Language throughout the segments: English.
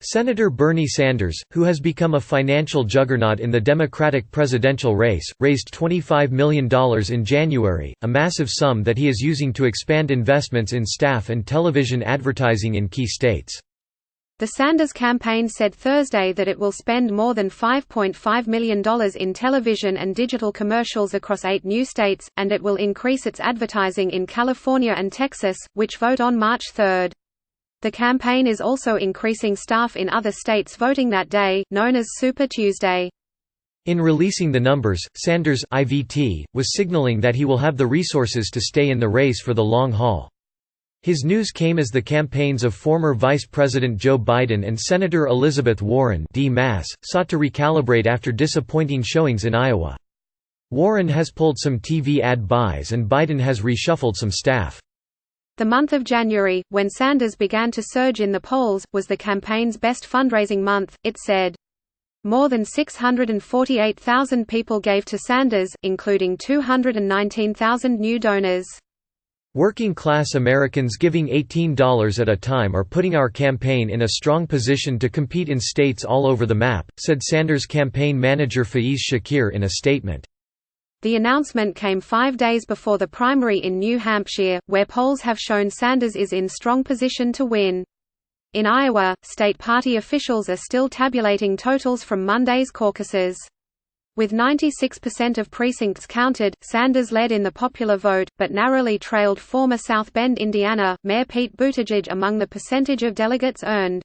Senator Bernie Sanders, who has become a financial juggernaut in the Democratic presidential race, raised $25 million in January, a massive sum that he is using to expand investments in staff and television advertising in key states. The Sanders campaign said Thursday that it will spend more than $5.5 million in television and digital commercials across 8 new states, and it will increase its advertising in California and Texas, which vote on March 3. The campaign is also increasing staff in other states voting that day, known as Super Tuesday. In releasing the numbers, Sanders, IVT, was signaling that he will have the resources to stay in the race for the long haul. His news came as the campaigns of former Vice President Joe Biden and Senator Elizabeth Warren sought to recalibrate after disappointing showings in Iowa. Warren has pulled some TV ad buys and Biden has reshuffled some staff. The month of January, when Sanders began to surge in the polls, was the campaign's best fundraising month, it said. More than 648,000 people gave to Sanders, including 219,000 new donors. Working-class Americans giving $18 at a time are putting our campaign in a strong position to compete in states all over the map, said Sanders' campaign manager Faiz Shakir in a statement. The announcement came 5 days before the primary in New Hampshire, where polls have shown Sanders is in strong position to win. In Iowa, state party officials are still tabulating totals from Monday's caucuses. With 96% of precincts counted, Sanders led in the popular vote, but narrowly trailed former South Bend, Indiana, Mayor Pete Buttigieg among the percentage of delegates earned.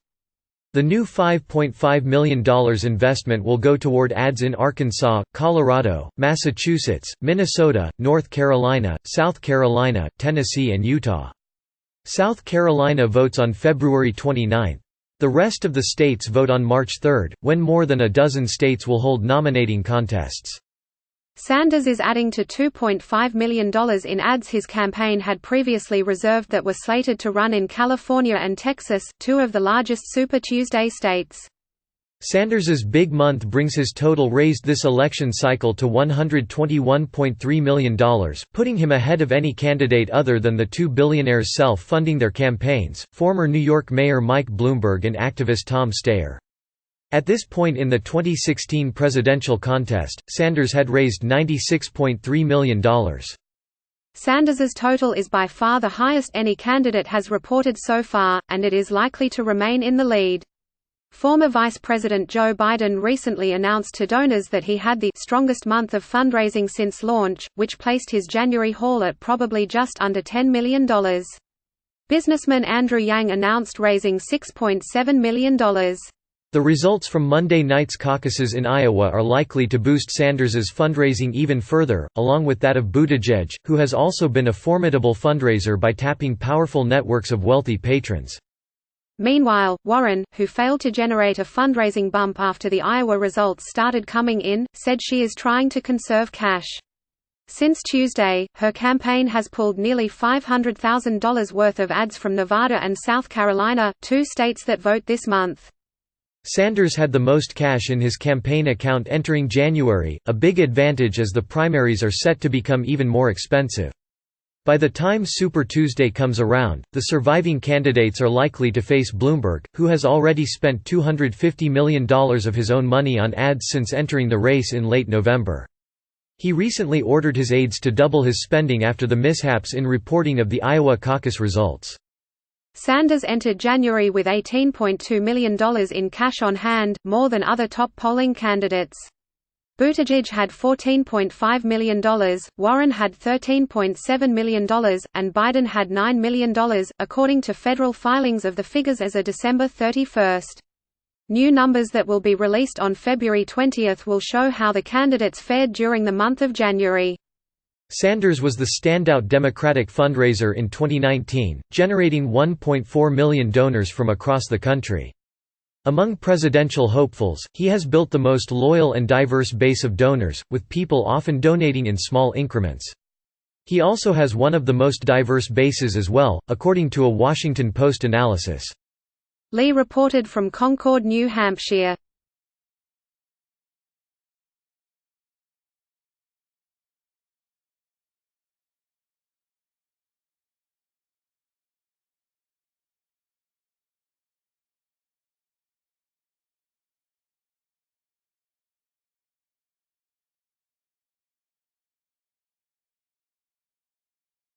The new $5.5 million investment will go toward ads in Arkansas, Colorado, Massachusetts, Minnesota, North Carolina, South Carolina, Tennessee and Utah. South Carolina votes on February 29. The rest of the states vote on March 3, when more than a dozen states will hold nominating contests. Sanders is adding to $2.5 million in ads his campaign had previously reserved that were slated to run in California and Texas, 2 of the largest Super Tuesday states. Sanders's big month brings his total raised this election cycle to $121.3 million, putting him ahead of any candidate other than the 2 billionaires self-funding their campaigns, former New York Mayor Mike Bloomberg and activist Tom Steyer. At this point in the 2016 presidential contest, Sanders had raised $96.3 million. Sanders's total is by far the highest any candidate has reported so far, and it is likely to remain in the lead. Former Vice President Joe Biden recently announced to donors that he had the strongest month of fundraising since launch, which placed his January haul at probably just under $10 million. Businessman Andrew Yang announced raising $6.7 million. The results from Monday night's caucuses in Iowa are likely to boost Sanders's fundraising even further, along with that of Buttigieg, who has also been a formidable fundraiser by tapping powerful networks of wealthy patrons. Meanwhile, Warren, who failed to generate a fundraising bump after the Iowa results started coming in, said she is trying to conserve cash. Since Tuesday, her campaign has pulled nearly $500,000 worth of ads from Nevada and South Carolina, 2 states that vote this month. Sanders had the most cash in his campaign account entering January, a big advantage as the primaries are set to become even more expensive. By the time Super Tuesday comes around, the surviving candidates are likely to face Bloomberg, who has already spent $250 million of his own money on ads since entering the race in late November. He recently ordered his aides to double his spending after the mishaps in reporting of the Iowa caucus results. Sanders entered January with $18.2 million in cash on hand, more than other top polling candidates. Buttigieg had $14.5 million, Warren had $13.7 million, and Biden had $9 million, according to federal filings of the figures as of December 31. New numbers that will be released on February 20 will show how the candidates fared during the month of January. Sanders was the standout Democratic fundraiser in 2019, generating 1.4 million donors from across the country. Among presidential hopefuls, he has built the most loyal and diverse base of donors, with people often donating in small increments. He also has one of the most diverse bases as well, according to a Washington Post analysis. Lee reported from Concord, New Hampshire.